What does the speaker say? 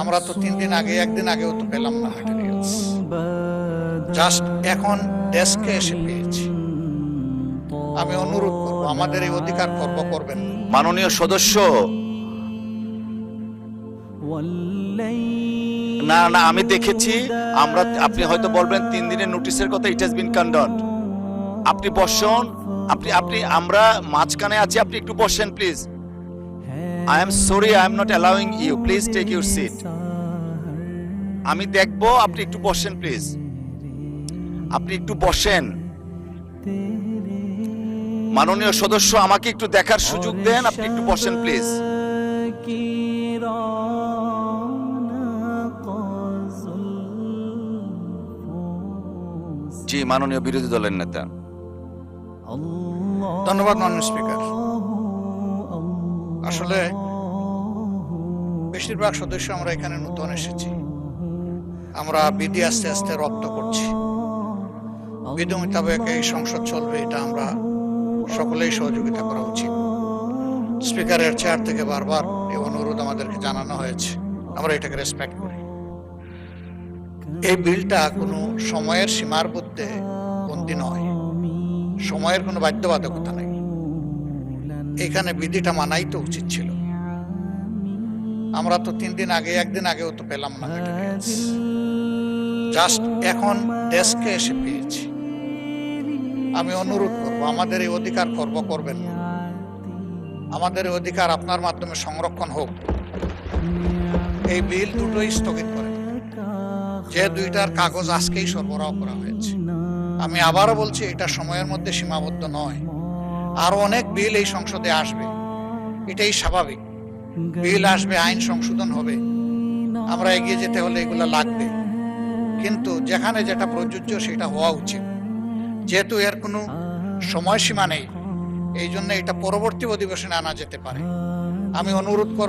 আমরা তো 3 দিন আগে, একদিন আগেও তো পেলাম না ম্যাটেরিয়ালস, জাস্ট এখন ডেস্কে এসে পেয়েছি। আমি অনুরোধ করব, আমাদের এই অধিকার খর্ব করবেন না। মাননীয় সদস্য, না না আমি দেখেছি, আপনি হয়তো বলবেন 3 দিনের নোটিশের কথা, ইট হ্যাজ বিন কন্ডন্ড। আপনি বসুন, আপনি আমরা মাঝখানে আছি, আপনি একটু বসেন please. I am sorry, I am not allowing you, please take your seat. আমি দেখবো, আপনি একটু বসেন প্লিজ, আপনি একটু বসেন। মাননীয় সদস্য, আমাকে একটু দেখার সুযোগ দেন, আপনি একটু বসেন প্লিজ। জি, মাননীয় বিরোধী দলের নেতা। ধন্যবাদ মাননীয় স্পিকার। আসলে বেশিরভাগ সদস্য আমরা এখানে নতুন এসেছি, আমরা বিধি আস্তে আস্তে রপ্ত করছি। বিধি মোতাবেক এই সংসদ চলবে, এটা আমরা সকলেই সহযোগিতা করা উচিত। স্পিকারের চেয়ার থেকে বারবার এই অনুরোধ আমাদেরকে জানানো হয়েছে, আমরা এটাকে রেসপেক্ট করি। এই বিলটা কোনো সময়ের সীমার মধ্যে বন্দী নয়, সময়ের কোনো বাধ্যবাধকতা নেই। এখানে বিধিটা মানাই তো উচিত ছিল। আমরা তো 3 দিন আগে, একদিন আগেও তো পেলাম না ম্যাটেরিয়ালস, জাস্ট এখন ডেস্কে এসে পেয়েছি। আমি অনুরোধ করব, আমাদের এই অধিকার খর্ব করবেন না। আমাদের এই অধিকার আপনার মাধ্যমে সংরক্ষণ হোক। এই বিল দুটোই স্থগিত করেন, যে দুইটার কাগজ আজকেই সরবরাহ করা হয়েছে। আমি আবারও বলছি, এটা সময়ের মধ্যে সীমাবদ্ধ নয়, আরো অনেক বিল এই সংসদে আসবে, এটাই স্বাভাবিক। বিল আসবে, আইন সংশোধন হবে, আমরা এগিয়ে যেতে হলে এগুলো লাগবে। কিন্তু যেখানে যেটা প্রযোজ্য সেটা হওয়া উচিত। যেহেতু এর কোনো সময়সীমা নেই, এই জন্য এটা পরবর্তী অধিবেশনে আনা যেতে পারে। আমি অনুরোধ করব